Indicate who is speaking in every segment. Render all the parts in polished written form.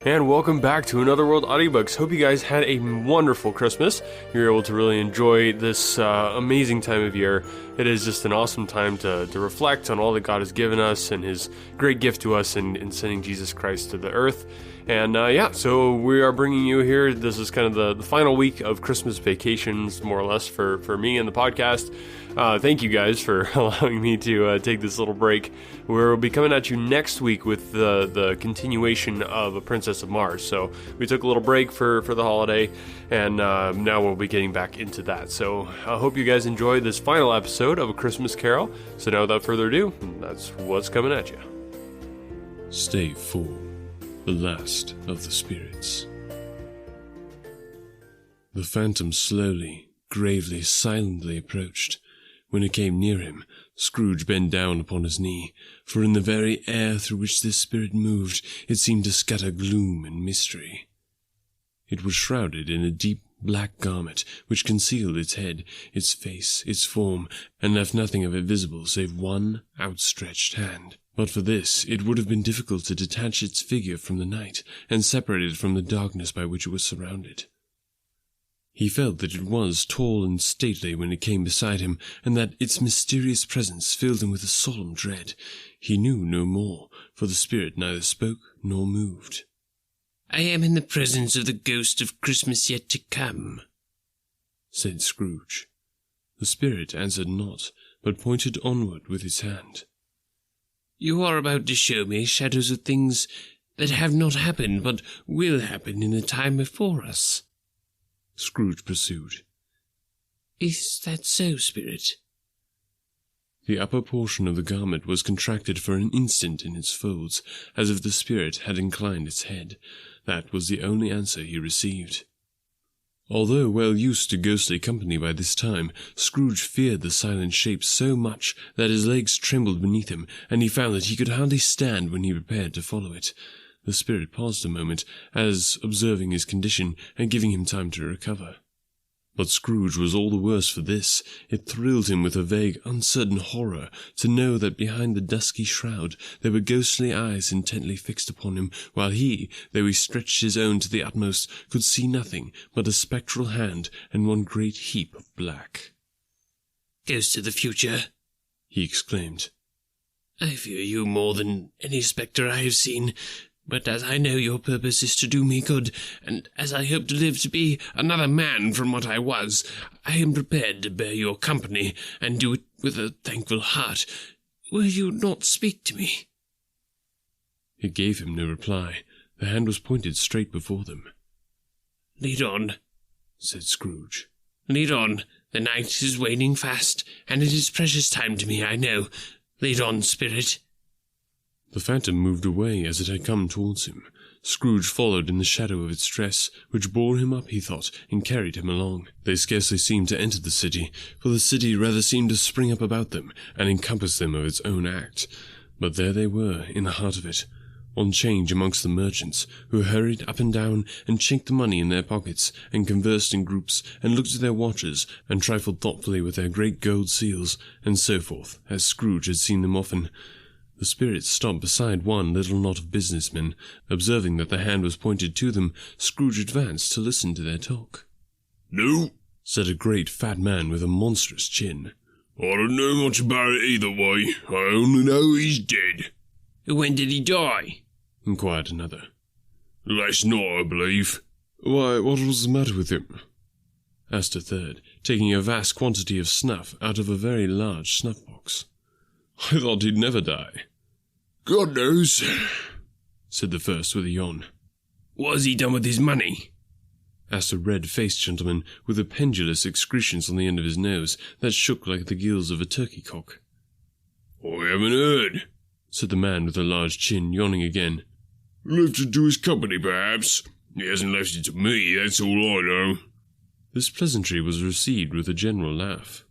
Speaker 1: and welcome back to Another World Audiobooks. Hope you guys had a wonderful Christmas. You're able to really enjoy this amazing time of year. It is just an awesome time to reflect on all that God has given us and His great gift to us in sending Jesus Christ to the earth. And so we are bringing you here. This is kind of the final week of Christmas vacations, more or less, for me and the podcast. Thank you guys for allowing me to take this little break. We'll be coming at you next week with the continuation of A Princess of Mars. So we took a little break for the holiday, and now we'll be getting back into that. So I hope you guys enjoyed this final episode of A Christmas Carol. So now without further ado, that's what's coming at you.
Speaker 2: Stave 4. The Last of the Spirits. The phantom slowly, gravely, silently approached. When it came near him, Scrooge bent down upon his knee, for in the very air through which this spirit moved, it seemed to scatter gloom and mystery. It was shrouded in a deep black garment which concealed its head, its face, its form, and left nothing of it visible save one outstretched hand. But for this, it would have been difficult to detach its figure from the night, and separate it from the darkness by which it was surrounded. He felt that it was tall and stately when it came beside him, and that its mysterious presence filled him with a solemn dread. He knew no more, for the spirit neither spoke nor moved.
Speaker 3: "I am in the presence of the ghost of Christmas yet to come,"
Speaker 2: said Scrooge. The spirit answered not, but pointed onward with its hand.
Speaker 3: "You are about to show me shadows of things that have not happened, but will happen in the time before us,"
Speaker 2: Scrooge pursued.
Speaker 3: "Is that so, spirit?"
Speaker 2: The upper portion of the garment was contracted for an instant in its folds, as if the spirit had inclined its head. That was the only answer he received. Although well used to ghostly company by this time, Scrooge feared the silent shape so much that his legs trembled beneath him, and he found that he could hardly stand when he prepared to follow it. The spirit paused a moment, as observing his condition and giving him time to recover. But Scrooge was all the worse for this. It thrilled him with a vague, uncertain horror to know that behind the dusky shroud there were ghostly eyes intently fixed upon him, while he, though he stretched his own to the utmost, could see nothing but a spectral hand and one great heap of black.
Speaker 3: "Ghost of the future,"
Speaker 2: he exclaimed.
Speaker 3: "I fear you more than any spectre I have seen. But as I know your purpose is to do me good, and as I hope to live to be another man from what I was, I am prepared to bear your company, and do it with a thankful heart. Will you not speak to me?"
Speaker 2: It gave him no reply. The hand was pointed straight before them.
Speaker 3: "Lead on,"
Speaker 2: said Scrooge.
Speaker 3: "Lead on. The night is waning fast, and it is precious time to me, I know. Lead on, spirit."
Speaker 2: The phantom moved away as it had come towards him. Scrooge followed in the shadow of its dress, which bore him up, he thought, and carried him along. They scarcely seemed to enter the city, for the city rather seemed to spring up about them and encompass them of its own act. But there they were, in the heart of it, on change amongst the merchants, who hurried up and down and chinked the money in their pockets, and conversed in groups, and looked at their watches, and trifled thoughtfully with their great gold seals, and so forth, as Scrooge had seen them often. The spirit stopped beside one little knot of businessmen. Observing that the hand was pointed to them, Scrooge advanced to listen to their talk.
Speaker 4: "No,"
Speaker 2: said a great fat man with a monstrous chin.
Speaker 4: "I don't know much about it either way. I only know he's dead."
Speaker 3: "When did he die?"
Speaker 2: inquired another.
Speaker 4: "Last night, I believe."
Speaker 2: "Why, what was the matter with him?" asked a third, taking a vast quantity of snuff out of a very large snuff-box. "I thought he'd never die."
Speaker 4: "God knows,"
Speaker 2: said the first with a yawn.
Speaker 3: "What has he done with his money?"
Speaker 2: asked a red-faced gentleman with the pendulous excretions on the end of his nose that shook like the gills of a turkey-cock.
Speaker 4: "I haven't heard,"
Speaker 2: said the man with the large chin, yawning again.
Speaker 4: "Left it to his company, perhaps. He hasn't left it to me, that's all I know."
Speaker 2: This pleasantry was received with a general laugh.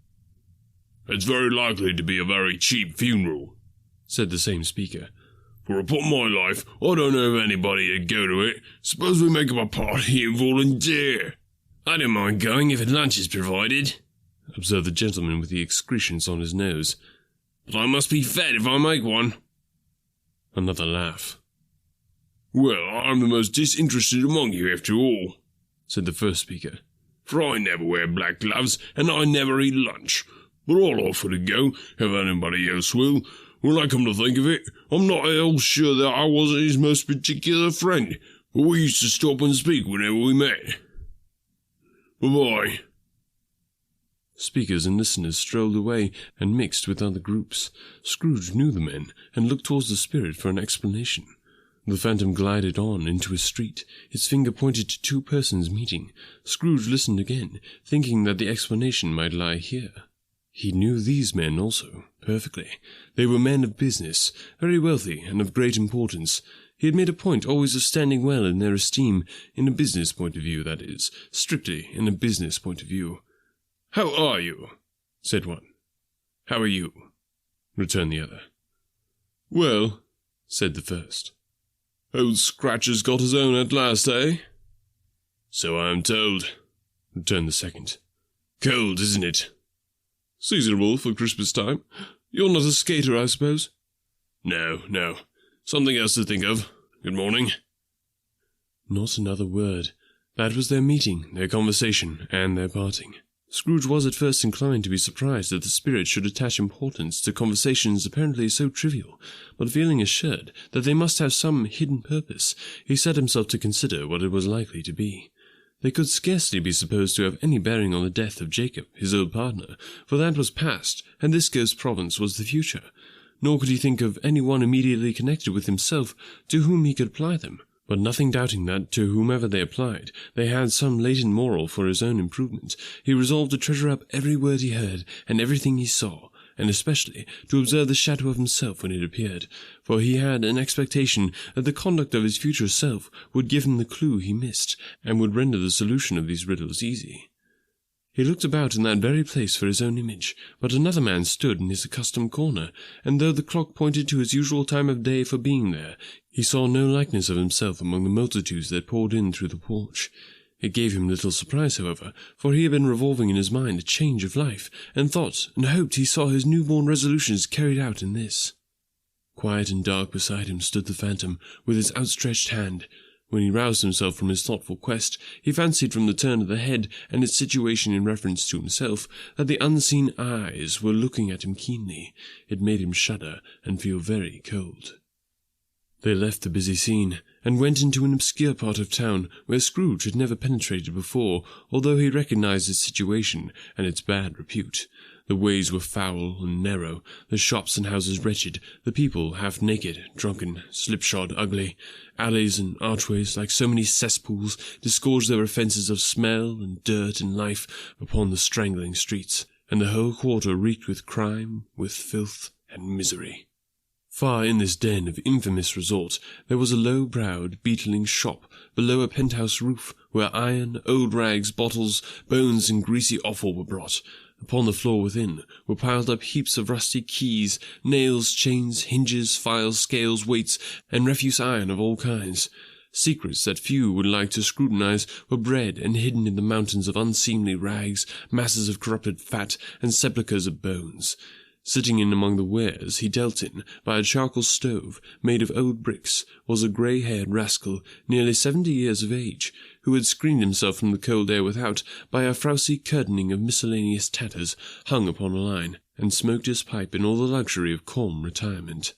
Speaker 4: "It's very likely to be a very cheap funeral,"
Speaker 2: said the same speaker.
Speaker 4: "For upon my life, I don't know of anybody who'd go to it. Suppose we make up a party and volunteer."
Speaker 3: "I don't mind going if a lunch is provided,"
Speaker 2: observed the gentleman with the excretions on his nose.
Speaker 3: "But I must be fed if I make one."
Speaker 2: Another laugh.
Speaker 4: Well, I'm the most disinterested among you after all, said the first speaker. For I never wear black gloves, and I never eat lunch. But I'll offer to go, if anybody else will. When I come to think of it, I'm not at all sure that I wasn't his most particular friend, but we used to stop and speak whenever we met. Bye-bye.
Speaker 2: Speakers and listeners strolled away and mixed with other groups. Scrooge knew the men, and looked towards the spirit for an explanation. The phantom glided on into a street. Its finger pointed to two persons meeting. Scrooge listened again, thinking that the explanation might lie here. He knew these men also, perfectly. They were men of business, very wealthy and of great importance. He had made a point always of standing well in their esteem, in a business point of view, that is, strictly in a business point of view.
Speaker 4: How are you? Said one.
Speaker 2: How are you? Returned the other.
Speaker 4: Well,
Speaker 2: said the first.
Speaker 4: Old Scratch has got his own at last, eh?
Speaker 2: So I am told, returned the second.
Speaker 4: Cold, isn't it? Seasonable for Christmas time. You're not a skater, I suppose?
Speaker 2: No. Something else to think of. Good morning. Not another word. That was their meeting, their conversation, and their parting. Scrooge was at first inclined to be surprised that the spirit should attach importance to conversations apparently so trivial, but feeling assured that they must have some hidden purpose, he set himself to consider what it was likely to be. They could scarcely be supposed to have any bearing on the death of Jacob, his old partner, for that was past, and this ghost province was the future. Nor could he think of any one immediately connected with himself to whom he could apply them. But nothing doubting that, to whomever they applied, they had some latent moral for his own improvement, he resolved to treasure up every word he heard, and everything he saw, and especially to observe the shadow of himself when it appeared, for he had an expectation that the conduct of his future self would give him the clue he missed, and would render the solution of these riddles easy. He looked about in that very place for his own image, but another man stood in his accustomed corner, and though the clock pointed to his usual time of day for being there, he saw no likeness of himself among the multitudes that poured in through the porch. It gave him little surprise, however, for he had been revolving in his mind a change of life, and thought and hoped he saw his newborn resolutions carried out in this. Quiet and dark beside him stood the phantom, with his outstretched hand. When he roused himself from his thoughtful quest, he fancied from the turn of the head and its situation in reference to himself that the unseen eyes were looking at him keenly. It made him shudder and feel very cold. They left the busy scene, and went into an obscure part of town where Scrooge had never penetrated before, although he recognized its situation and its bad repute. The ways were foul and narrow, the shops and houses wretched, the people half naked, drunken, slipshod, ugly. Alleys and archways, like so many cesspools, disgorged their offences of smell and dirt and life upon the strangling streets, and the whole quarter reeked with crime, with filth and misery. Far in this den of infamous resort there was a low-browed, beetling shop below a penthouse roof, where iron, old rags, bottles, bones, and greasy offal were brought. Upon the floor within were piled up heaps of rusty keys, nails, chains, hinges, files, scales, weights, and refuse iron of all kinds. Secrets that few would like to scrutinize were bred and hidden in the mountains of unseemly rags, masses of corrupted fat, and sepulchres of bones. Sitting in among the wares he dealt in, by a charcoal stove made of old bricks, was a grey-haired rascal, nearly 70 years of age, who had screened himself from the cold air without by a frowsy curtaining of miscellaneous tatters hung upon a line, and smoked his pipe in all the luxury of calm retirement.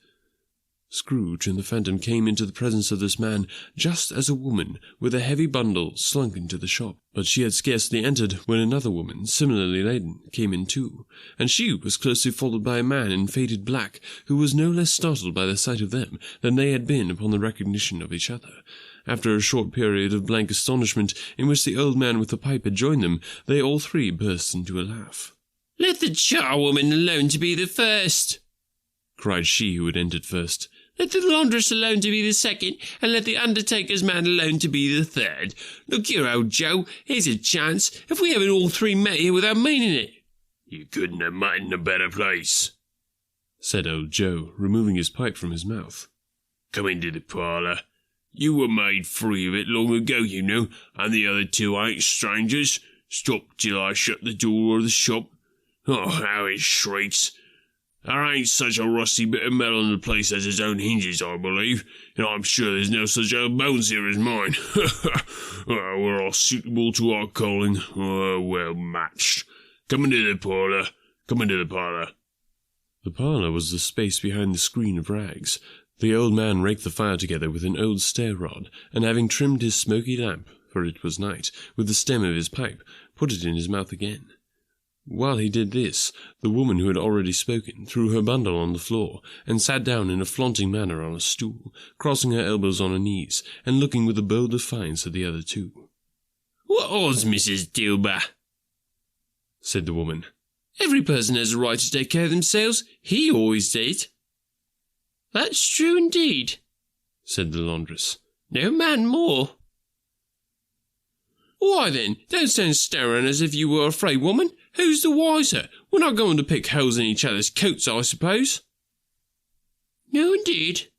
Speaker 2: Scrooge and the phantom came into the presence of this man just as a woman with a heavy bundle slunk into the shop, but she had scarcely entered when another woman, similarly laden, came in too, and she was closely followed by a man in faded black, who was no less startled by the sight of them than they had been upon the recognition of each other. After a short period of blank astonishment, in which the old man with the pipe had joined them, they all three burst into a laugh.
Speaker 3: "Let the charwoman alone to be the first,"
Speaker 2: cried she who had entered first.
Speaker 3: "Let the laundress alone to be the second, and let the undertaker's man alone to be the third. Look here, old Joe, here's a chance. If we haven't all three met here without meaning it."
Speaker 4: "You couldn't have met in a better place,"
Speaker 2: said old Joe, removing his pipe from his mouth.
Speaker 4: "Come into the parlour. You were made free of it long ago, you know, and the other two ain't strangers. Stop till I shut the door of the shop. Oh, how it shrieks! There ain't such a rusty bit of metal in the place as its own hinges, I believe, and I'm sure there's no such old bones here as mine. We're all suitable to our calling, well matched. Come into the parlour, come into the parlour.
Speaker 2: The parlour was the space behind the screen of rags. The old man raked the fire together with an old stair-rod, and having trimmed his smoky lamp, for it was night, with the stem of his pipe, put it in his mouth again. While he did this, the woman who had already spoken threw her bundle on the floor, and sat down in a flaunting manner on a stool, crossing her elbows on her knees, and looking with a bold defiance at the other two.
Speaker 3: "What odds, Mrs. Dilber?"
Speaker 2: said the woman.
Speaker 3: "Every person has a right to take care of themselves. He always did." "That's true indeed,"
Speaker 2: said the laundress.
Speaker 3: "No man more." "Why then, don't stand staring as if you were afraid, woman. Who's the wiser? We're not going to pick holes in each other's coats, I suppose." "No, indeed,"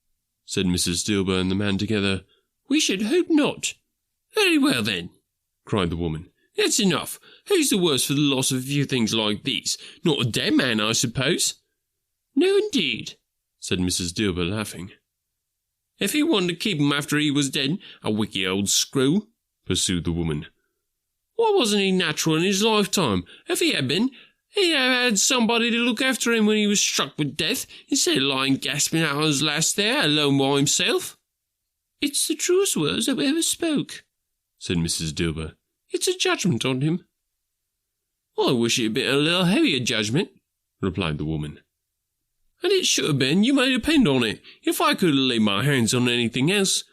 Speaker 2: said Mrs. Dilber and the man together.
Speaker 3: "We should hope not." "Very well, then,"
Speaker 2: cried the woman.
Speaker 3: "That's enough. Who's the worse for the loss of a few things like these? Not a dead man, I suppose?" "No, indeed,"
Speaker 2: said Mrs. Dilber, laughing.
Speaker 3: "If he wanted to keep him after he was dead, a wicked old screw," pursued the woman. "Why wasn't he natural in his lifetime? If he had been, he'd have had somebody to look after him when he was struck with death, instead of lying gasping out on his last there, alone by himself." "It's the truest words I ever spoke,"
Speaker 2: said Mrs. Dilber.
Speaker 3: "It's a judgment on him." "I wish it had been a little heavier judgment," replied the woman. "And it should have been, you may depend on it, if I could have laid my hands on anything else.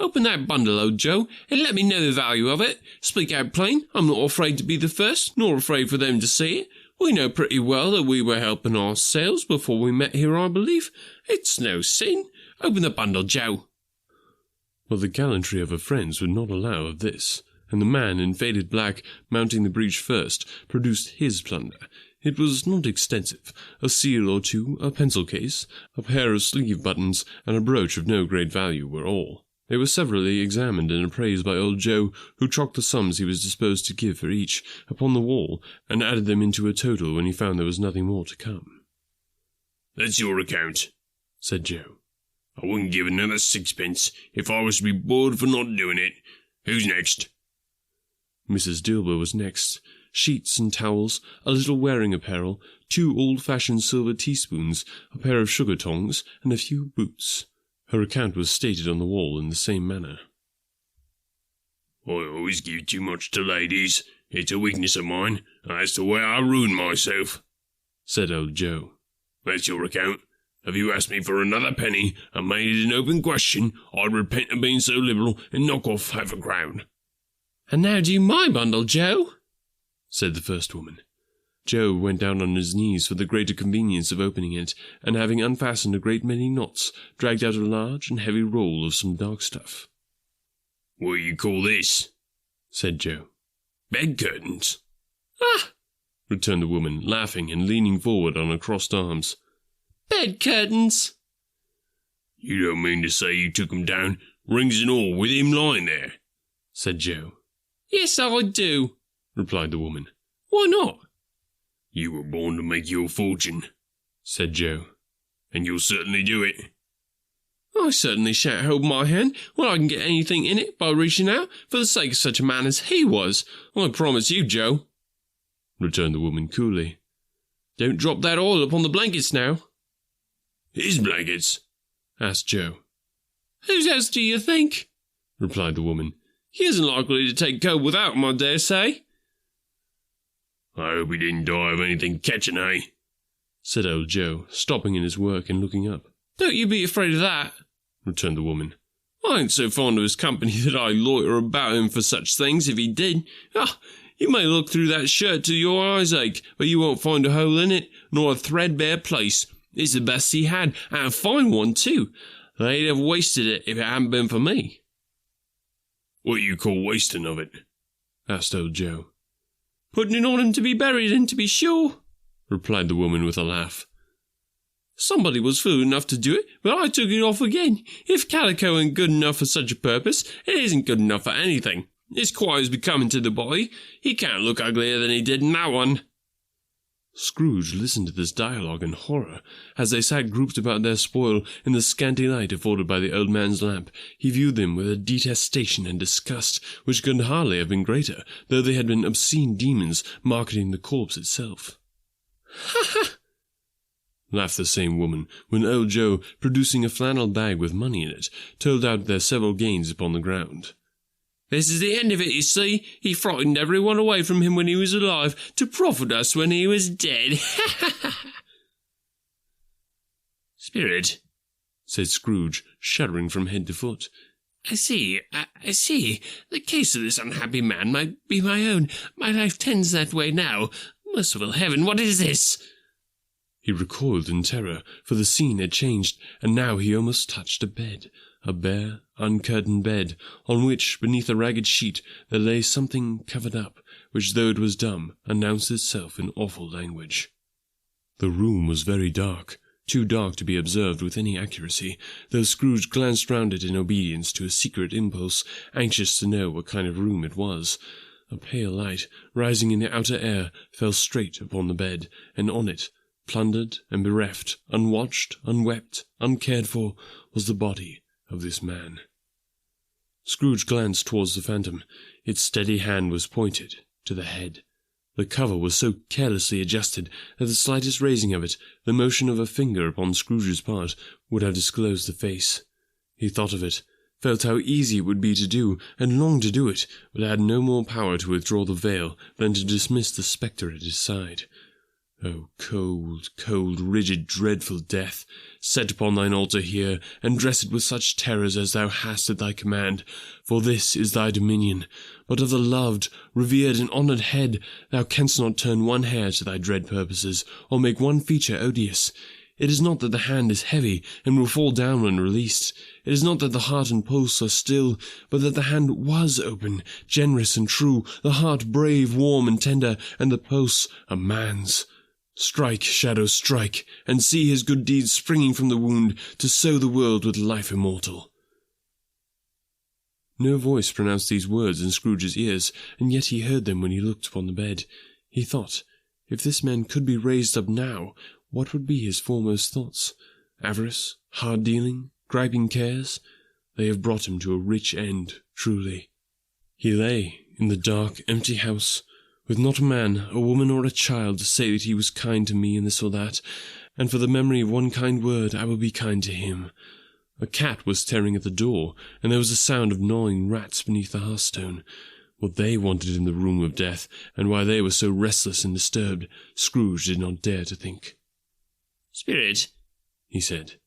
Speaker 3: Open that bundle, old Joe, and let me know the value of it. Speak out plain. I'm not afraid to be the first, nor afraid for them to see it. We know pretty well that we were helping ourselves before we met here, I believe. It's no sin. Open the bundle, Joe."
Speaker 2: But the gallantry of her friends would not allow of this, and the man in faded black, mounting the breach first, produced his plunder. It was not extensive. A seal or two, a pencil case, a pair of sleeve buttons, and a brooch of no great value were all. They were severally examined and appraised by old Joe, who chalked the sums he was disposed to give for each upon the wall, and added them into a total when he found there was nothing more to come.
Speaker 4: "That's your account,"
Speaker 2: said Joe.
Speaker 4: "I wouldn't give another sixpence if I was to be bored for not doing it. Who's next?"
Speaker 2: Mrs. Dilber was next. Sheets and towels, a little wearing apparel, 2 old-fashioned silver teaspoons, a pair of sugar tongs, and a few boots. Her account was stated on the wall in the same manner.
Speaker 4: "I always give too much to ladies. It's a weakness of mine. That's the way I ruin myself,"
Speaker 2: said old Joe.
Speaker 4: "That's your account. If you asked me for another penny and made it an open question, I'd repent of being so liberal and knock off half a crown."
Speaker 3: "And now do my bundle, Joe,"
Speaker 2: said the first woman. Joe went down on his knees for the greater convenience of opening it, and having unfastened a great many knots, dragged out a large and heavy roll of some dark stuff.
Speaker 4: "What do you call this?"
Speaker 2: said Joe.
Speaker 4: "Bed curtains."
Speaker 3: "Ah,"
Speaker 2: returned the woman, laughing and leaning forward on her crossed arms.
Speaker 3: "bed curtains."
Speaker 4: "You don't mean to say you took 'em down, rings and all, with him lying there?"
Speaker 2: said Joe.
Speaker 3: "Yes, I do,"
Speaker 2: replied the woman.
Speaker 3: "Why not?"
Speaker 4: "You were born to make your fortune,"
Speaker 2: said Joe.
Speaker 4: "and you'll certainly do it."
Speaker 3: "I certainly shan't hold my hand when I can get anything in it by reaching out for the sake of such a man as he was. I promise you, Joe," returned the woman coolly. "Don't drop that oil upon the blankets now."
Speaker 4: "His blankets?"
Speaker 2: asked Joe.
Speaker 3: "Whose else do you think?"
Speaker 2: replied the woman.
Speaker 3: "He isn't likely to take cold without him, I dare say."
Speaker 4: "I hope he didn't die of anything catching, eh?"
Speaker 2: said old Joe, stopping in his work and looking up.
Speaker 3: "Don't you be afraid of that,"
Speaker 2: returned the woman.
Speaker 3: "I ain't so fond of his company that I'd loiter about him for such things if he did. Ah, you may look through that shirt till your eyes ache, but you won't find a hole in it, nor a threadbare place. It's the best he had, and a fine one too. They'd have wasted it if it hadn't been for me."
Speaker 4: "What do you call wasting of it?"
Speaker 2: asked old Joe.
Speaker 3: "Putting it on him to be buried in, to be sure,"
Speaker 2: replied the woman with a laugh.
Speaker 3: "Somebody was fool enough to do it, but I took it off again. If calico ain't good enough for such a purpose, it isn't good enough for anything. It's quite as becoming to the body. He can't look uglier than he did in that one."
Speaker 2: Scrooge listened to this dialogue in horror. As they sat grouped about their spoil in the scanty light afforded by the old man's lamp, he viewed them with a detestation and disgust which could hardly have been greater, though they had been obscene demons marketing the corpse itself. "Ha ha!" laughed the same woman, when old Joe, producing a flannel bag with money in it, told out their several gains upon the ground.
Speaker 3: "This is the end of it, you see. He frightened everyone away from him when he was alive, to profit us when he was dead. Spirit,"
Speaker 2: said Scrooge, shuddering from head to foot.
Speaker 3: I see. The case of this unhappy man might be my own. My life tends that way now. Merciful heaven, what is this?"
Speaker 2: He recoiled in terror, for the scene had changed, and now he almost touched a bed, a bare, uncurtained bed, on which, beneath a ragged sheet, there lay something covered up, which, though it was dumb, announced itself in awful language. The room was very dark, too dark to be observed with any accuracy, though Scrooge glanced round it in obedience to a secret impulse, anxious to know what kind of room it was. A pale light, rising in the outer air, fell straight upon the bed, and on it, plundered and bereft, unwatched, unwept, uncared for, was the body of this man. Scrooge glanced towards the phantom. Its steady hand was pointed to the head. The cover was so carelessly adjusted that the slightest raising of it, the motion of a finger upon Scrooge's part, would have disclosed the face. He thought of it, felt how easy it would be to do, and longed to do it, but had no more power to withdraw the veil than to dismiss the spectre at his side. O cold, cold, rigid, dreadful death, set upon thine altar here, and dress it with such terrors as thou hast at thy command, for this is thy dominion. But of the loved, revered, and honoured head thou canst not turn one hair to thy dread purposes, or make one feature odious. It is not that the hand is heavy, and will fall down when released. It is not that the heart and pulse are still, but that the hand was open, generous and true, the heart brave, warm, and tender, and the pulse a man's. Strike, shadow, strike, and see his good deeds springing from the wound, to sow the world with life immortal. No voice pronounced these words in Scrooge's ears, and yet he heard them when he looked upon the bed. He thought, if this man could be raised up now, what would be his foremost thoughts? Avarice, hard-dealing, griping cares? They have brought him to a rich end, truly. He lay in the dark, empty house, with not a man, a woman, or a child to say that he was kind to me in this or that, and for the memory of one kind word I will be kind to him. A cat was tearing at the door, and there was a sound of gnawing rats beneath the hearthstone. What they wanted in the room of death, and why they were so restless and disturbed, Scrooge did not dare to think.
Speaker 3: "Spirit,"
Speaker 2: he said,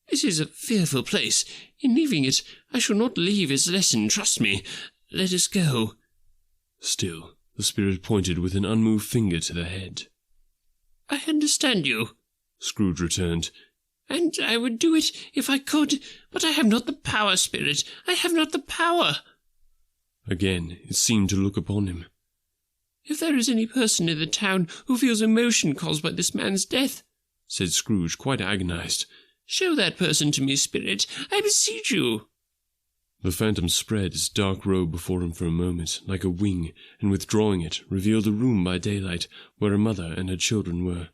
Speaker 3: "this is a fearful place. In leaving it, I shall not leave its lesson, trust me. Let us go."
Speaker 2: Still, the spirit pointed with an unmoved finger to the head.
Speaker 3: "I understand you,"
Speaker 2: Scrooge returned,
Speaker 3: "and I would do it if I could, but I have not the power, Spirit. I have not the power."
Speaker 2: Again it seemed to look upon him.
Speaker 3: "If there is any person in the town who feels emotion caused by this man's death,"
Speaker 2: said Scrooge, quite agonized,
Speaker 3: "show that person to me, Spirit, I beseech you."
Speaker 2: The phantom spread its dark robe before him for a moment, like a wing, and withdrawing it, revealed a room by daylight, where a mother and her children were.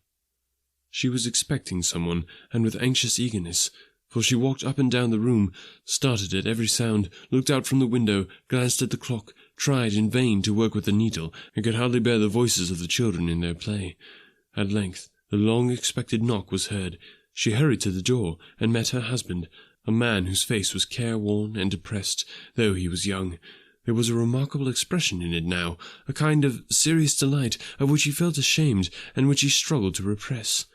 Speaker 2: She was expecting someone, and with anxious eagerness, for she walked up and down the room, started at every sound, looked out from the window, glanced at the clock, tried in vain to work with the needle, and could hardly bear the voices of the children in their play. At length the long-expected knock was heard. She hurried to the door, and met her husband, a man whose face was careworn and depressed, though he was young. There was a remarkable expression in it now, a kind of serious delight, of which he felt ashamed, and which he struggled to repress.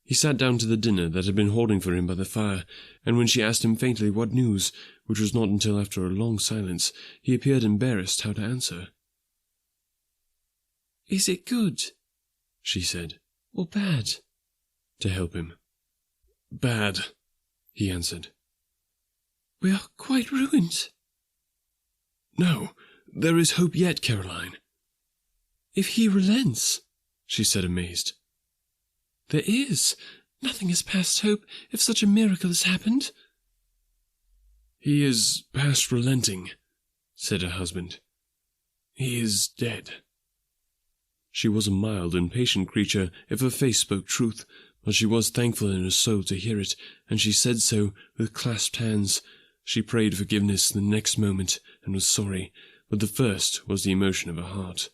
Speaker 2: He sat down to the dinner that had been holding for him by the fire, and when she asked him faintly what news, which was not until after a long silence, he appeared embarrassed how to answer.
Speaker 3: "Is it good,"
Speaker 2: she said,
Speaker 3: "or bad?"
Speaker 2: to help him. "Bad," he answered.
Speaker 3: "We are quite ruined."
Speaker 2: "No, there is hope yet, Caroline."
Speaker 3: "If he relents,"
Speaker 2: she said, amazed.
Speaker 3: "There is. Nothing is past hope if such a miracle has happened."
Speaker 2: "He is past relenting," said her husband. "He is dead." She was a mild and patient creature if her face spoke truth, but she was thankful in her soul to hear it, and she said so with clasped hands. She prayed forgiveness the next moment, and was sorry, but the first was the emotion of her heart.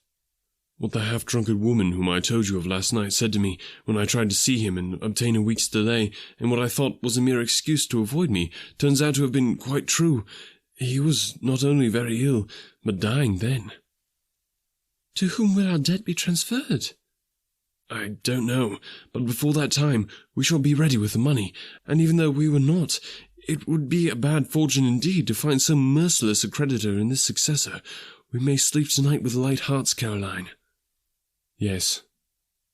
Speaker 2: What the half-drunken woman whom I told you of last night said to me when I tried to see him and obtain a week's delay, and what I thought was a mere excuse to avoid me, turns out to have been quite true. He was not only very ill, but dying then.
Speaker 3: To whom will our debt be transferred?
Speaker 2: I don't know, but before that time we shall be ready with the money, and even though we were not, it would be a bad fortune indeed to find so merciless a creditor in this successor. We may sleep tonight with light hearts, Caroline. Yes,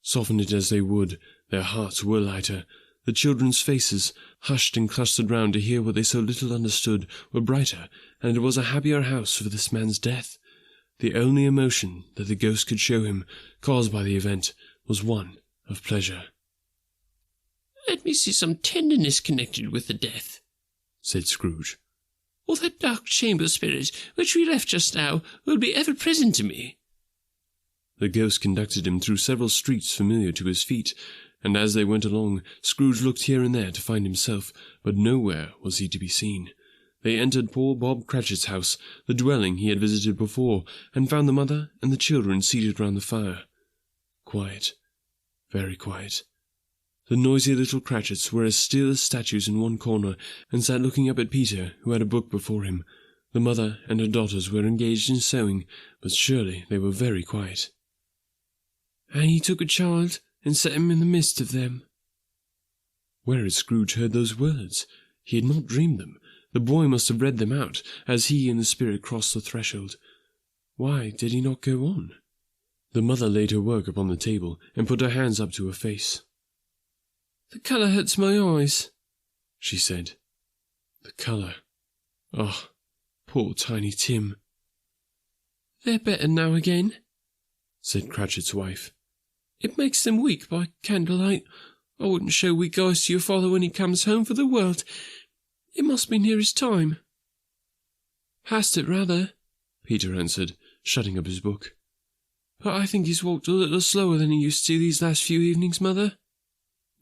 Speaker 2: soften it as they would, their hearts were lighter. The children's faces, hushed and clustered round to hear what they so little understood, were brighter, and it was a happier house for this man's death. The only emotion that the ghost could show him, caused by the event, was one of pleasure.
Speaker 3: Let me see some tenderness connected with the death,
Speaker 2: said Scrooge.
Speaker 3: Or that dark chamber spirit which we left just now will be ever present to me.
Speaker 2: The ghost conducted him through several streets familiar to his feet, and as they went along, Scrooge looked here and there to find himself, but nowhere was he to be seen. They entered poor Bob Cratchit's house, the dwelling he had visited before, and found the mother and the children seated round the fire. Quiet, very quiet. The noisy little Cratchits were as still as statues in one corner, and sat looking up at Peter, who had a book before him. The mother and her daughters were engaged in sewing, but surely they were very quiet.
Speaker 3: And he took a child and set him in the midst of them.
Speaker 2: Where had Scrooge heard those words? He had not dreamed them. The boy must have read them out, as he and the spirit crossed the threshold. Why did he not go on? The mother laid her work upon the table, and put her hands up to her face.
Speaker 3: The colour hurts my eyes,
Speaker 2: she said. The colour. Oh, poor Tiny Tim.
Speaker 3: They're better now again,
Speaker 2: said Cratchit's wife.
Speaker 3: It makes them weak by candlelight. I wouldn't show weak eyes to your father when he comes home for the world. It must be near his time. Past it, rather,
Speaker 2: Peter answered, shutting up his book.
Speaker 3: But I think he's walked a little slower than he used to these last few evenings, Mother.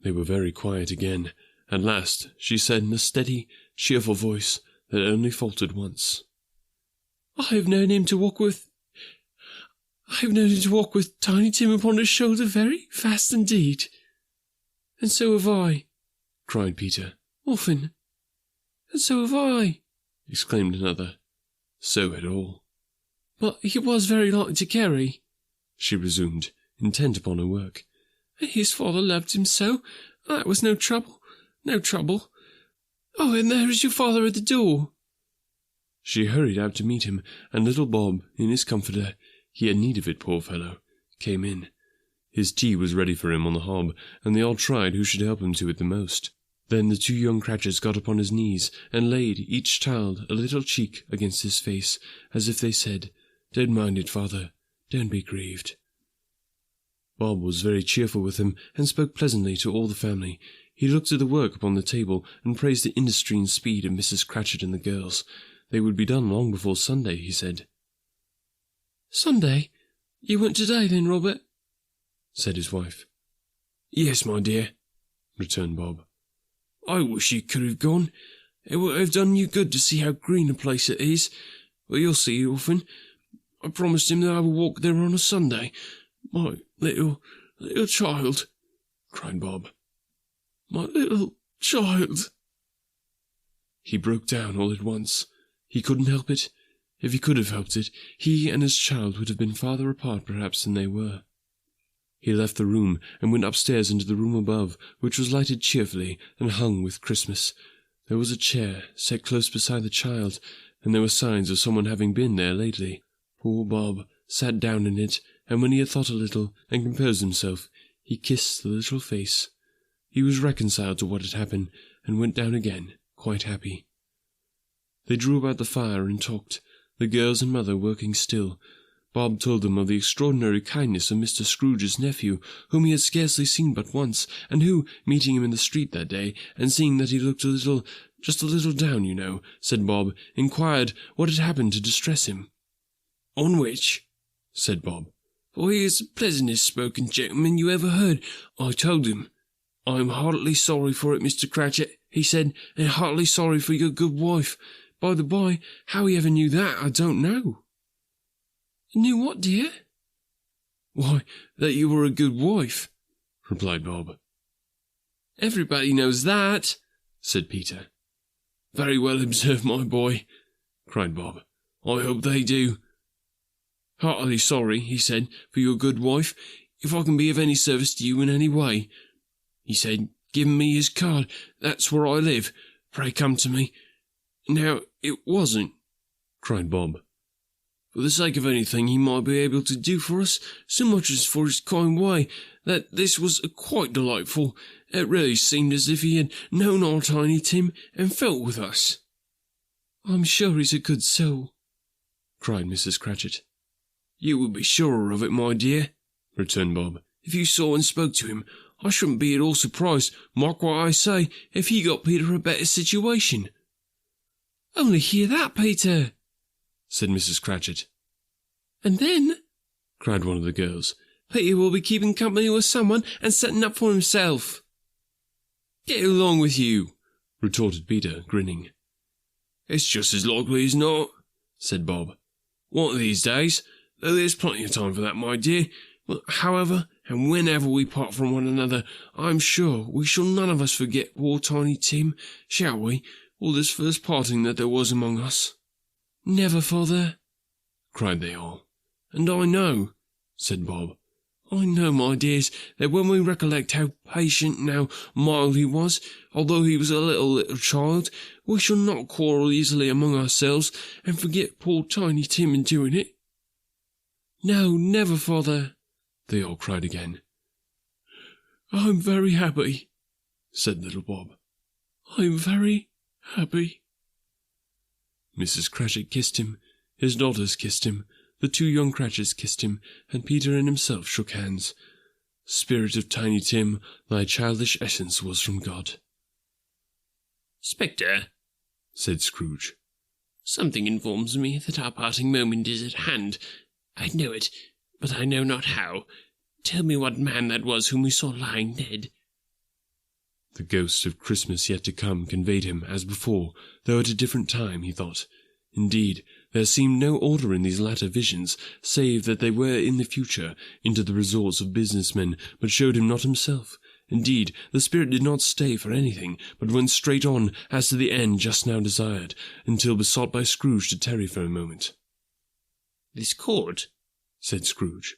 Speaker 2: They were very quiet again. At last she said in a steady, cheerful voice that only faltered once.
Speaker 3: I have known him to walk with Tiny Tim upon his shoulder very fast indeed. And so have I,
Speaker 2: cried Peter.
Speaker 3: Often. And so have I,
Speaker 2: exclaimed another. So had all.
Speaker 3: But he was very light to carry,
Speaker 2: she resumed, intent upon her work.
Speaker 3: His father loved him so. That was no trouble. No trouble. Oh, and there is your father at the door.
Speaker 2: She hurried out to meet him, and little Bob, in his comforter, he had need of it, poor fellow, came in. His tea was ready for him on the hob, and they all tried who should help him to it the most. Then the two young Cratchits got upon his knees, and laid each child a little cheek against his face, as if they said, "Don't mind it, father, don't be grieved." Bob was very cheerful with them, and spoke pleasantly to all the family. He looked at the work upon the table, and praised the industry and speed of Mrs. Cratchit and the girls. They would be done long before Sunday, he said.
Speaker 3: Sunday? You went today, then, Robert?
Speaker 2: said his wife.
Speaker 4: Yes, my dear,
Speaker 2: returned Bob.
Speaker 4: I wish you could have gone. It would have done you good to see how green a place it is. But you'll see, Orphan. I promised him that I would walk there on a Sunday. My little child, cried Bob. My little child.
Speaker 2: He broke down all at once. He couldn't help it. If he could have helped it, he and his child would have been farther apart perhaps than they were. He left the room and went upstairs into the room above, which was lighted cheerfully and hung with Christmas. There was a chair set close beside the child, and there were signs of someone having been there lately. Poor Bob sat down in it, and when he had thought a little and composed himself, he kissed the little face. He was reconciled to what had happened, and went down again, quite happy. They drew about the fire and talked, the girls and mother working still. Bob told them of the extraordinary kindness of Mr. Scrooge's nephew, whom he had scarcely seen but once, and who, meeting him in the street that day, and seeing that he looked just a little down, you know, said Bob, inquired what had happened to distress him.
Speaker 4: On which,
Speaker 2: said Bob,
Speaker 3: for he is the pleasantest spoken gentleman you ever heard. I told him, I am heartily sorry for it, Mr. Cratchit, he said, and heartily sorry for your good wife. By the by, how he ever knew that, I don't know. Knew what, dear? Why, that you were a good wife, replied Bob. Everybody knows that, said Peter. Very well observed, my boy, cried Bob. I hope they do. Heartily sorry, he said, for your good wife. If I can be of any service to you in any way, he said, giving me his card. That's where I live. Pray come to me. Now, it wasn't, cried Bob, for the sake of anything he might be able to do for us, so much as for his kind way, that this was quite delightful. It really seemed as if he had known our Tiny Tim and felt with us. I'm sure he's a good soul, cried Mrs. Cratchit. You would be surer of it, my dear, returned Bob. If you saw and spoke to him, I shouldn't be at all surprised, mark what I say, if he got Peter a better situation. Only hear that, Peter, said Mrs. Cratchit. And then, cried one of the girls, Peter will be keeping company with someone and setting up for himself. Get along with you, retorted Peter, grinning. It's just as likely as not, said Bob. One of these days, though there's plenty of time for that, my dear. But however and whenever we part from one another, I'm sure we shall none of us forget poor Tiny Tim, shall we, or this first parting that there was among us? Never, father, cried they all. And I know, said Bob, I know, my dears, that when we recollect how patient and how mild he was, although he was a little child, we shall not quarrel easily among ourselves and forget poor Tiny Tim in doing it. No, never, father, they all cried again. I'm very happy, said little Bob. I'm very happy. Mrs. Cratchit kissed him, his daughters kissed him, the two young Cratchits kissed him, and Peter and himself shook hands. Spirit of Tiny Tim, thy childish essence was from God. Spectre, said Scrooge, something informs me that our parting moment is at hand. I know it, but I know not how. Tell me what man that was whom we saw lying dead. The ghost of Christmas yet to come conveyed him, as before, though at a different time, he thought. Indeed, there seemed no order in these latter visions, save that they were in the future, into the resorts of businessmen, but showed him not himself. Indeed, the spirit did not stay for anything, but went straight on, as to the end just now desired, until besought by Scrooge to tarry for a moment. This court, said Scrooge,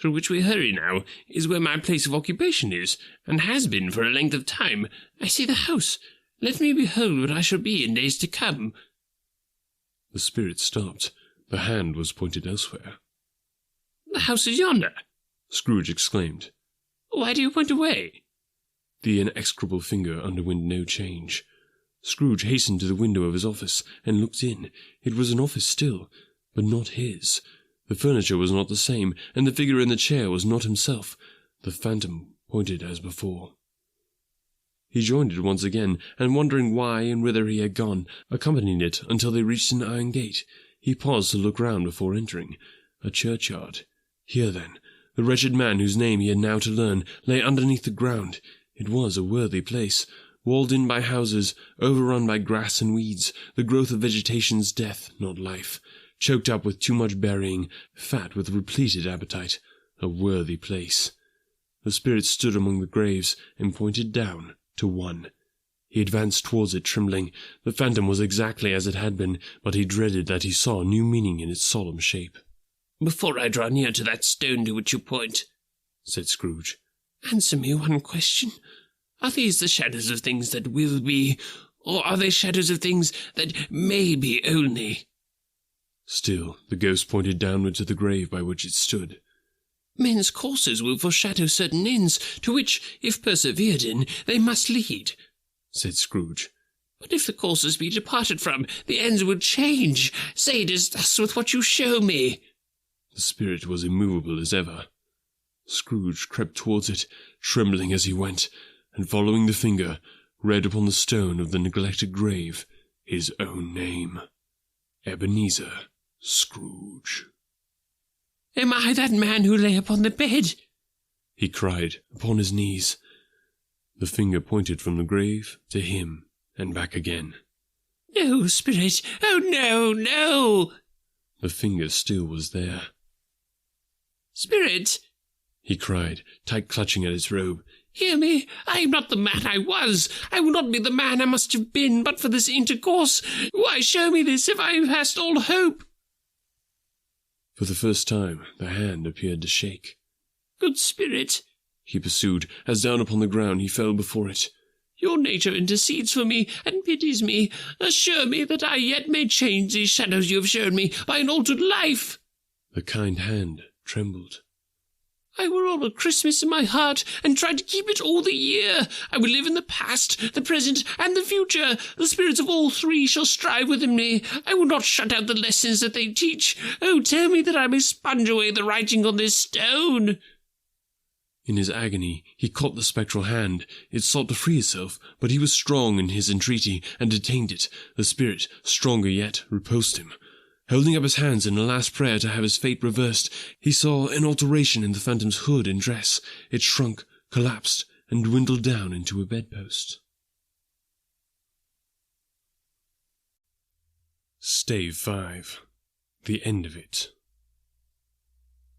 Speaker 3: through which we hurry now, is where my place of occupation is, and has been for a length of time. I see the house. Let me behold what I shall be in days to come. The spirit stopped. The hand was pointed elsewhere. The house is yonder, Scrooge exclaimed. Why do you point away? The inexorable finger underwent no change. Scrooge hastened to the window of his office and looked in. It was an office still, but not his. The furniture was not the same, and the figure in the chair was not himself. The phantom pointed as before. He joined it once again, and wondering why and whither he had gone, accompanied it until they reached an iron gate. He paused to look round before entering. A churchyard. Here, then, the wretched man whose name he had now to learn lay underneath the ground. It was a worthy place, walled in by houses, overrun by grass and weeds, the growth of vegetation's death, not life, choked up with too much burying, fat with repleted appetite. A worthy place. The spirit stood among the graves and pointed down to one. He advanced towards it, trembling. The phantom was exactly as it had been, but he dreaded that he saw new meaning in its solemn shape. Before I draw near to that stone to which you point, said Scrooge, answer me one question. Are these the shadows of things that will be, or are they shadows of things that may be only? Still, the ghost pointed downward to the grave by which it stood. Men's courses will foreshadow certain ends, to which, if persevered in, they must lead, said Scrooge. But if the courses be departed from, the ends will change. Say it is thus with what you show me. The spirit was immovable as ever. Scrooge crept towards it, trembling as he went, and following the finger, read upon the stone of the neglected grave his own name. Ebenezer Scrooge. Am Am I that man who lay upon the bed?"
Speaker 2: he cried, upon his knees. The finger pointed from the grave to him and back again.
Speaker 3: "No, spirit! Oh, no, no!"
Speaker 2: The finger still was there.
Speaker 3: "Spirit!"
Speaker 2: he cried, tight clutching at his robe.
Speaker 3: "Hear me! I am not the man I was. I will not be the man I must have been but for this intercourse. Why show me this if I have past all hope?"
Speaker 2: For the first time the hand appeared to shake.
Speaker 3: "Good spirit,"
Speaker 2: he pursued, as down upon the ground he fell before it.
Speaker 3: "Your nature intercedes for me and pities me. Assure me that I yet may change these shadows you have shown me by an altered life."
Speaker 2: The kind hand trembled.
Speaker 3: "I will roll a Christmas in my heart and try to keep it all the year. I will live in the past, the present, and the future. The spirits of all three shall strive within me. I will not shut out the lessons that they teach. Oh, tell me that I may sponge away the writing on this stone."
Speaker 2: In his agony he caught the spectral hand. It sought to free itself, but he was strong in his entreaty, and detained it. The spirit, stronger yet, repulsed him. Holding up his hands in a last prayer to have his fate reversed, he saw an alteration in the phantom's hood and dress. It shrunk, collapsed, and dwindled down into a bedpost. Stave 5. The end of it.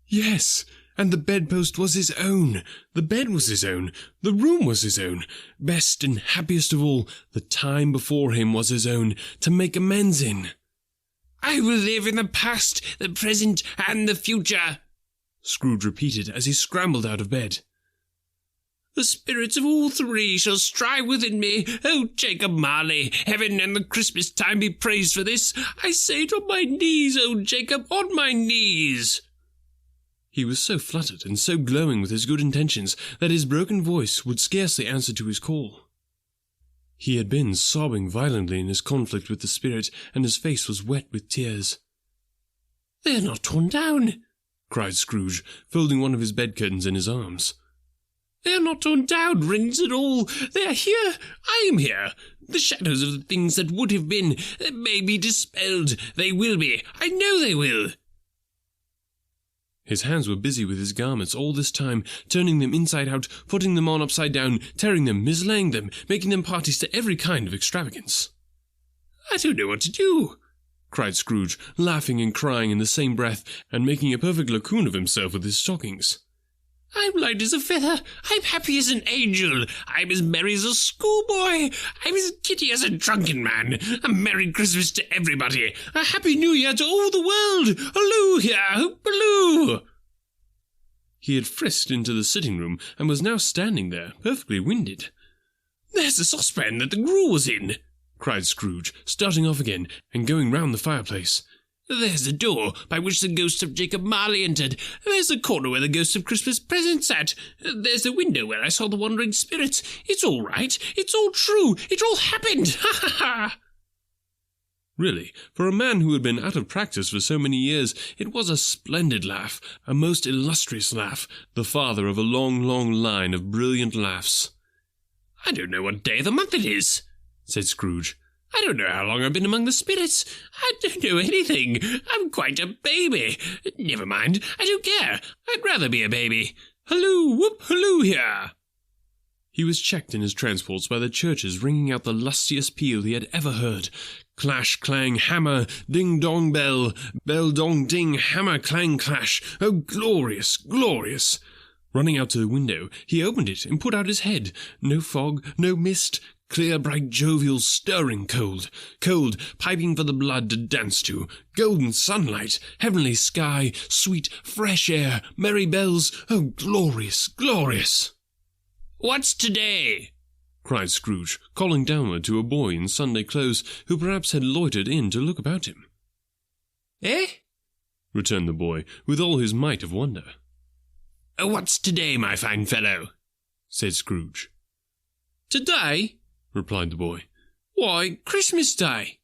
Speaker 2: Yes! And the bedpost was his own. The bed was his own. The room was his own. Best and happiest of all, the time before him was his own, to make amends in.
Speaker 3: "I will live in the past, the present, and the future,"
Speaker 2: Scrooge repeated as he scrambled out of bed.
Speaker 3: "The spirits of all three shall strive within me. Oh, Jacob Marley, heaven and the Christmas time be praised for this. I say it on my knees, oh Jacob, on my knees."
Speaker 2: He was so fluttered and so glowing with his good intentions that his broken voice would scarcely answer to his call. He had been sobbing violently in his conflict with the spirit, and his face was wet with tears.
Speaker 3: "They are not torn down,"
Speaker 2: cried Scrooge, folding one of his bed curtains in his arms.
Speaker 3: "They are not torn down, rings at all. They are here. I am here. The shadows of the things that would have been may be dispelled. They will be. I know they will."
Speaker 2: His hands were busy with his garments all this time, turning them inside out, putting them on upside down, tearing them, mislaying them, making them parties to every kind of extravagance.
Speaker 3: "I don't know what to do,"
Speaker 2: cried Scrooge, laughing and crying in the same breath, and making a perfect lacoon of himself with his stockings.
Speaker 3: "I'm light as a feather. I'm happy as an angel. I'm as merry as a schoolboy. I'm as giddy as a drunken man. A Merry Christmas to everybody. A Happy New Year to all the world. Halloo here, hoop-halloo."
Speaker 2: He had frisked into the sitting room, and was now standing there, perfectly winded.
Speaker 3: "There's the saucepan that the gruel was in,"
Speaker 2: cried Scrooge, starting off again, and going round the fireplace.
Speaker 3: "There's the door by which the ghost of Jacob Marley entered. There's the corner where the ghost of Christmas present sat. There's the window where I saw the wandering spirits. It's all right. It's all true. It all happened. Ha ha ha!"
Speaker 2: Really, for a man who had been out of practice for so many years, it was a splendid laugh, a most illustrious laugh, the father of a long, long line of brilliant laughs.
Speaker 3: "I don't know what day of the month it is,"
Speaker 2: said Scrooge.
Speaker 3: "I don't know how long I've been among the spirits. I don't know anything. I'm quite a baby. Never mind. I don't care. I'd rather be a baby. Halloo, whoop, halloo here."
Speaker 2: He was checked in his transports by the churches ringing out the lustiest peal he had ever heard. Clash, clang, hammer, ding-dong, bell, bell-dong, ding, hammer, clang, clash. Oh, glorious, glorious! Running out to the window, he opened it and put out his head. No fog, no mist. Clear, bright, jovial, stirring cold. Cold, piping for the blood to dance to. Golden sunlight, heavenly sky, sweet, fresh air, merry bells. Oh, glorious, glorious!
Speaker 3: "What's today?"
Speaker 2: cried Scrooge, calling downward to a boy in Sunday clothes, who perhaps had loitered in to look about him.
Speaker 3: "Eh?"
Speaker 2: returned the boy, with all his might of wonder.
Speaker 3: "What's today, my fine fellow?"
Speaker 2: said Scrooge.
Speaker 3: "Today?"
Speaker 2: replied the boy.
Speaker 3: "Why, Christmas Day."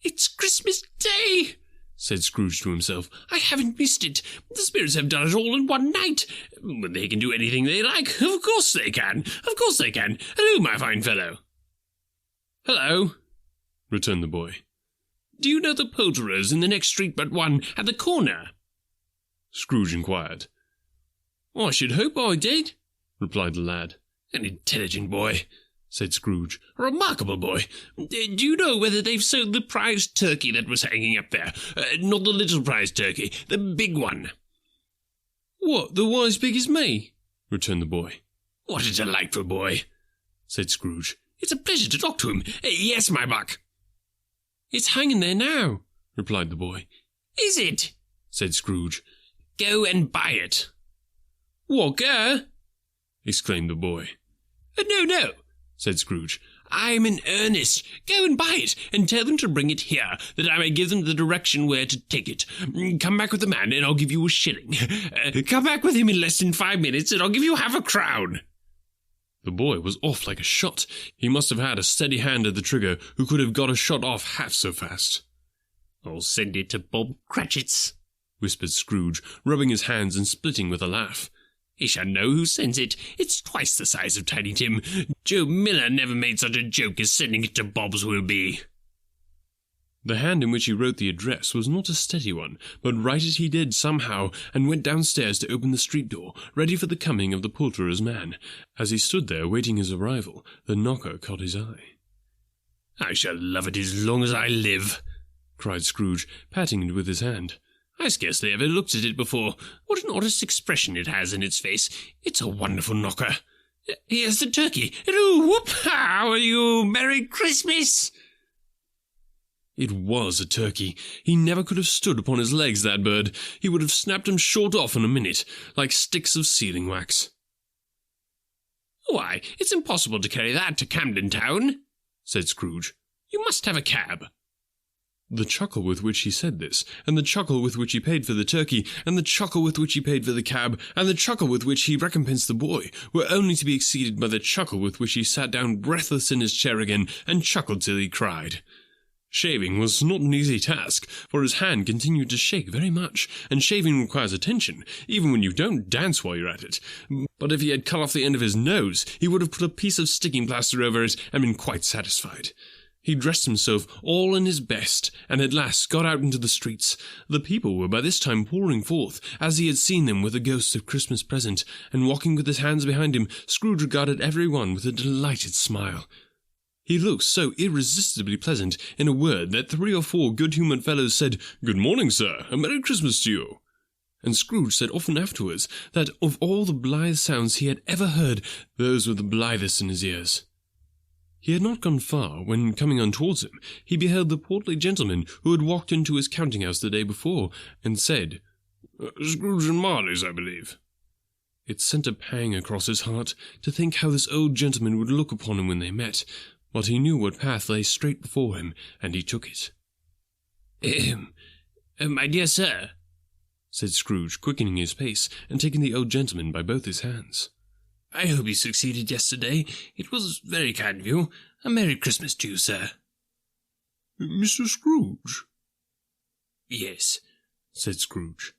Speaker 3: "It's Christmas Day," said Scrooge to himself. "I haven't missed it. The spirits have done it all in one night. But they can do anything they like. Of course they can. Of course they can. Hello, my fine fellow." "Hello," returned the boy. "Do you know the poulterers in the next street but one, at the corner?"
Speaker 2: Scrooge inquired.
Speaker 3: I should hope I did,
Speaker 2: replied the lad.
Speaker 3: An intelligent boy, said Scrooge. A remarkable boy. Do you know whether they've sold the prize turkey that was hanging up there? Not the little prize turkey, the big one.
Speaker 1: What, the one as big as me?
Speaker 2: returned the boy.
Speaker 3: What a delightful boy, said Scrooge. It's a pleasure to talk to him. Yes, my buck.
Speaker 1: It's hanging there now,
Speaker 2: replied the boy.
Speaker 3: Is it?
Speaker 2: said Scrooge.
Speaker 3: Go and buy it.
Speaker 1: What, go?
Speaker 2: exclaimed the boy.
Speaker 3: No, said Scrooge. I'm in earnest. Go and buy it, and tell them to bring it here, that I may give them the direction where to take it. Come back with the man, and I'll give you a shilling. Come back with him in less than 5 minutes, and I'll give you half a crown.
Speaker 2: The boy was off like a shot. He must have had a steady hand at the trigger who could have got a shot off half so fast.
Speaker 3: I'll send it to Bob Cratchit's,
Speaker 2: whispered Scrooge, rubbing his hands and splitting with a laugh.
Speaker 3: He shall know who sends it. It's twice the size of Tiny Tim. Joe Miller never made such a joke as sending it to Bob's will be.
Speaker 2: The hand in which he wrote the address was not a steady one, but write it he did somehow, and went downstairs to open the street door, ready for the coming of the poulterer's man. As he stood there waiting his arrival, the knocker caught his eye.
Speaker 3: I shall love it as long as I live,
Speaker 2: cried Scrooge, patting it with his hand.
Speaker 3: I scarcely ever looked at it before. What an honest expression it has in its face. It's a wonderful knocker. Here's the turkey. Hello, whoop! How are you? Merry Christmas!
Speaker 2: It was a turkey. He never could have stood upon his legs, that bird. He would have snapped them short off in a minute, like sticks of sealing wax.
Speaker 3: Why, it's impossible to carry that to Camden Town, said Scrooge. You must have a cab.
Speaker 2: The chuckle with which he said this, and the chuckle with which he paid for the turkey, and the chuckle with which he paid for the cab, and the chuckle with which he recompensed the boy, were only to be exceeded by the chuckle with which he sat down breathless in his chair again, and chuckled till he cried. Shaving was not an easy task, for his hand continued to shake very much, and shaving requires attention, even when you don't dance while you're at it. But if he had cut off the end of his nose, he would have put a piece of sticking plaster over it, and been quite satisfied. He dressed himself all in his best, and at last got out into the streets. The people were by this time pouring forth, as he had seen them with the ghost of Christmas present, and walking with his hands behind him, Scrooge regarded every one with a delighted smile. He looked so irresistibly pleasant, in a word, that 3 or 4 good-humoured fellows said, "Good morning, sir, and Merry Christmas to you." And Scrooge said often afterwards that of all the blithe sounds he had ever heard, those were the blithest in his ears. He had not gone far, when, coming on towards him, he beheld the portly gentleman who had walked into his counting-house the day before, and said,
Speaker 4: "Scrooge and Marley's, I believe."
Speaker 2: It sent a pang across his heart to think how this old gentleman would look upon him when they met, but he knew what path lay straight before him, and he took it.
Speaker 3: My dear sir,"
Speaker 2: said Scrooge, quickening his pace, and taking the old gentleman by both his hands.
Speaker 3: "I hope you succeeded yesterday. It was very kind of you. A Merry Christmas to you, sir."
Speaker 4: "Mr. Scrooge?"
Speaker 3: "Yes,"
Speaker 2: said Scrooge.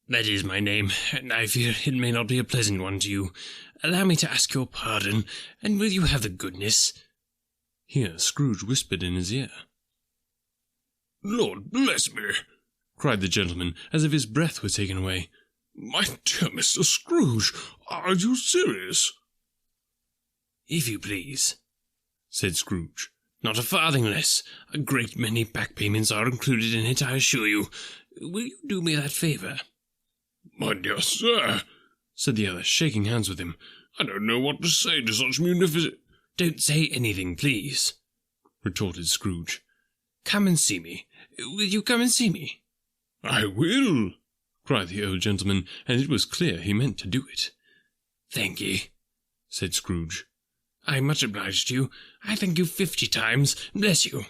Speaker 3: "That is my name, and I fear it may not be a pleasant one to you. Allow me to ask your pardon, and will you have the goodness—"
Speaker 2: Here Scrooge whispered in his ear.
Speaker 4: "Lord bless me!"
Speaker 2: cried the gentleman, as if his breath were taken away.
Speaker 4: "My dear Mr. Scrooge, are you serious?"
Speaker 3: "If you please,"
Speaker 2: said Scrooge.
Speaker 3: "Not a farthing less. A great many back payments are included in it, I assure you. Will you do me that favour?"
Speaker 4: "My dear sir,"
Speaker 2: said the other, shaking hands with him,
Speaker 4: "I don't know what to say to such munificent—"
Speaker 3: "Don't say anything, please,"
Speaker 2: retorted Scrooge.
Speaker 3: "Come and see me. Will you come and see me?"
Speaker 4: "I will,"
Speaker 2: cried the old gentleman, and it was clear he meant to do it.
Speaker 3: "Thank ye,"
Speaker 2: said Scrooge.
Speaker 3: "I'm much obliged to you. I thank you 50 times. Bless you."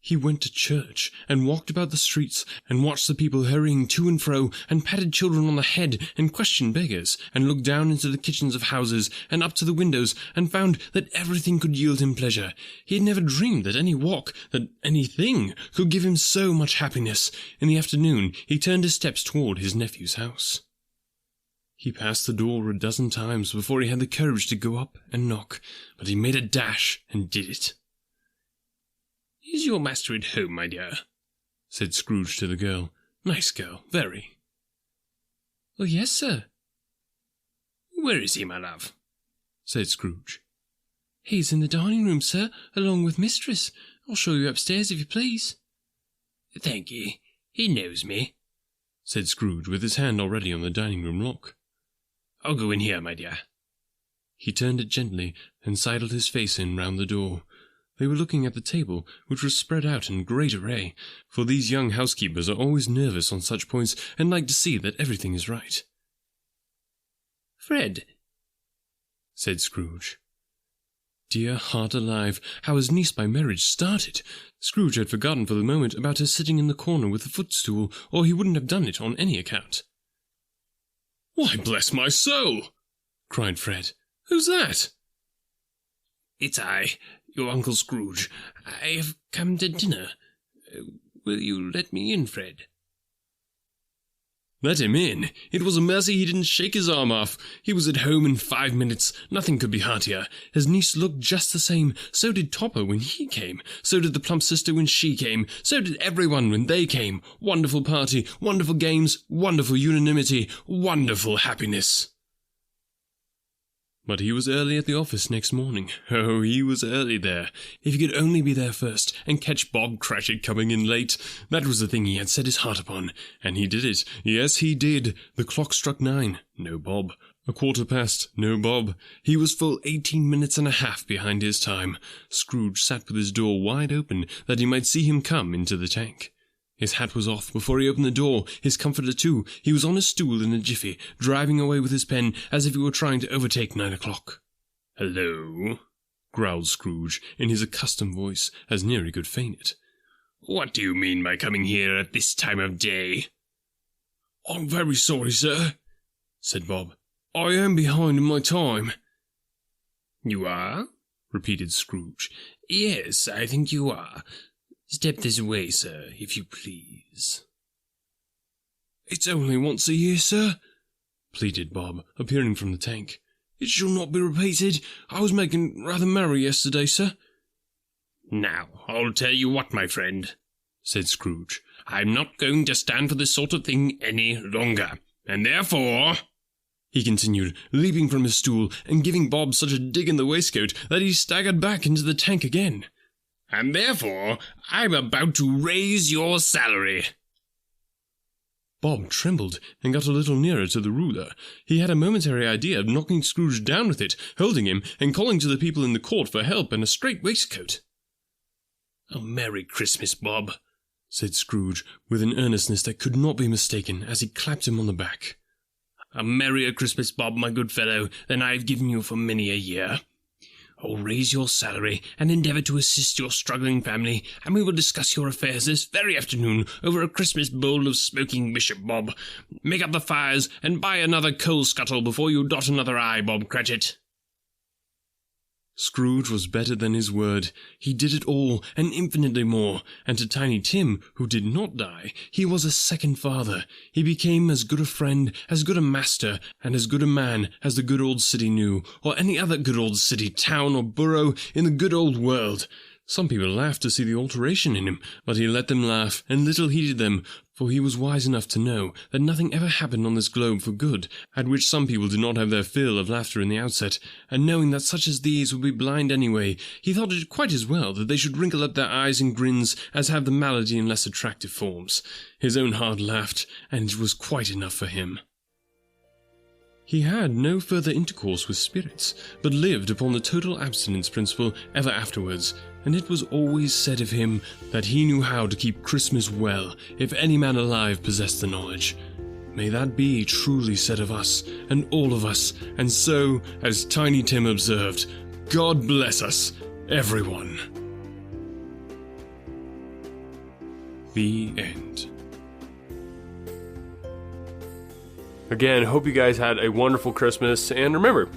Speaker 2: He went to church, and walked about the streets, and watched the people hurrying to and fro, and patted children on the head, and questioned beggars, and looked down into the kitchens of houses, and up to the windows, and found that everything could yield him pleasure. He had never dreamed that any walk, that anything, could give him so much happiness. In the afternoon he turned his steps toward his nephew's house. He passed the door a dozen times before he had the courage to go up and knock, but he made a dash and did it.
Speaker 3: "Is your master at home, my dear?"
Speaker 2: said Scrooge to the girl. Nice girl, very.
Speaker 3: Oh, yes, sir. Where is he, my love?
Speaker 2: Said Scrooge.
Speaker 3: He's in the dining room, sir, along with mistress. I'll show you upstairs, if you please. Thank ye. He knows me,
Speaker 2: said Scrooge, with his hand already on the dining room lock.
Speaker 3: I'll go in here, my dear.
Speaker 2: He turned it gently and sidled his face in round the door. They were looking at the table, which was spread out in great array, for these young housekeepers are always nervous on such points and like to see that everything is right.
Speaker 3: Fred,
Speaker 2: said Scrooge. Dear heart alive, how his niece by marriage started! Scrooge had forgotten for the moment about her sitting in the corner with the footstool, or he wouldn't have done it on any account.
Speaker 4: Why, bless my soul!
Speaker 2: Cried Fred.
Speaker 4: Who's that?
Speaker 3: It's I, your Uncle Scrooge. I have come to dinner. Will you let me in, Fred?
Speaker 2: Let him in? It was a mercy he didn't shake his arm off. He was at home in 5 minutes. Nothing could be heartier. His niece looked just the same. So did Topper when he came. So did the plump sister when she came. So did everyone when they came. Wonderful party, wonderful games, wonderful unanimity, wonderful happiness. But he was early at the office next morning. Oh, he was early there. If he could only be there first, and catch Bob Cratchit coming in late. That was the thing he had set his heart upon. And he did it. Yes, he did. The clock struck 9. No Bob. 1:15. No Bob. He was full 18 minutes and a half behind his time. Scrooge sat with his door wide open, that he might see him come into the tank. His hat was off before he opened the door, his comforter too. He was on his stool in a jiffy, driving away with his pen as if he were trying to overtake 9 o'clock. "Hello," growled Scrooge, in his accustomed voice, as near he could feign it. "What do you mean by coming here at this time of day?"
Speaker 4: "I'm very sorry, sir,"
Speaker 2: said Bob.
Speaker 4: "I am behind in my time."
Speaker 3: "You are?" repeated Scrooge. "Yes, I think you are. Step this way, sir, if you please."
Speaker 4: "It's only once a year, sir,"
Speaker 2: pleaded Bob, appearing from the tank.
Speaker 4: "It shall not be repeated. I was making rather merry yesterday, sir."
Speaker 3: "Now, I'll tell you what, my friend," said Scrooge. "I'm not going to stand for this sort of thing any longer, and therefore,"
Speaker 2: he continued, leaping from his stool and giving Bob such a dig in the waistcoat that he staggered back into the tank again,
Speaker 3: "and therefore I'm about to raise your salary."
Speaker 2: Bob trembled and got a little nearer to the ruler. He had a momentary idea of knocking Scrooge down with it, holding him and calling to the people in the court for help and a straight waistcoat.
Speaker 3: "A Merry Christmas, Bob,"
Speaker 2: said Scrooge, with an earnestness that could not be mistaken, as he clapped him on the back.
Speaker 3: "A merrier Christmas, Bob, my good fellow, than I've given you for many a year. I'll raise your salary and endeavour to assist your struggling family, and we will discuss your affairs this very afternoon over a Christmas bowl of smoking bishop, Bob. Make up the fires and buy another coal scuttle before you dot another I, Bob Cratchit."
Speaker 2: Scrooge was better than his word. He did it all, and infinitely more, and to Tiny Tim, who did not die, he was a second father. He became as good a friend, as good a master, and as good a man as the good old city knew, or any other good old city, town, or borough in the good old world. Some people laughed to see the alteration in him, but he let them laugh, and little heeded them, for he was wise enough to know that nothing ever happened on this globe for good, at which some people did not have their fill of laughter in the outset, and knowing that such as these would be blind anyway, he thought it quite as well that they should wrinkle up their eyes in grins as have the malady in less attractive forms. His own heart laughed, and it was quite enough for him. He had no further intercourse with spirits, but lived upon the total abstinence principle ever afterwards, and it was always said of him that he knew how to keep Christmas well, if any man alive possessed the knowledge. May that be truly said of us, and all of us, and so, as Tiny Tim observed, God bless us, everyone. The end.
Speaker 1: Again, hope you guys had a wonderful Christmas, and remember,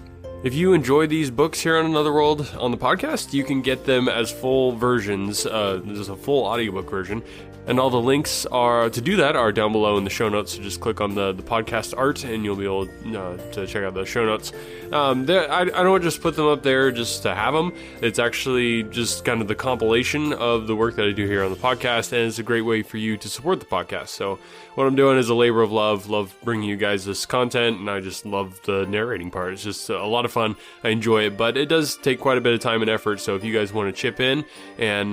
Speaker 1: if you enjoy these books here on Another World on the podcast, you can get them as full versions. There's a full audiobook version And all the links are to do that are down below in the show notes. So just click on the podcast art and you'll be able to check out the show notes. I don't just put them up there just to have them. It's actually just kind of the compilation of the work that I do here on the podcast, and it's a great way for you to support the podcast. So what I'm doing is a labor of love bringing you guys this content, and I just love the narrating part. It's just a lot of fun. I enjoy it, but it does take quite a bit of time and effort. So if you guys want to chip in and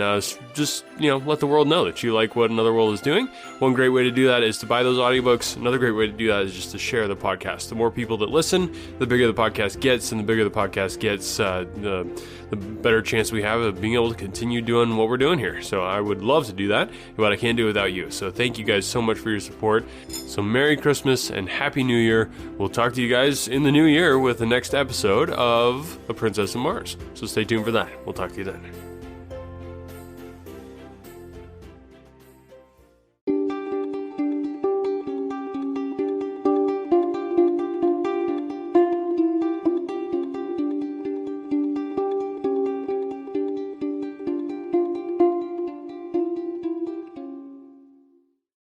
Speaker 1: just let the world know that you like what Another World is doing, one great way to do that is to buy those audiobooks. Another great way to do that is just to share the podcast. The more people that listen, the bigger the podcast gets, and the bigger the podcast gets, the better chance we have of being able to continue doing what we're doing here. So I would love to do that, but I can't do it without you. So thank you guys so much for your support. So Merry Christmas and Happy New Year. We'll talk to you guys in the new year with the next episode of A Princess in Mars. So stay tuned for that. We'll talk to you then.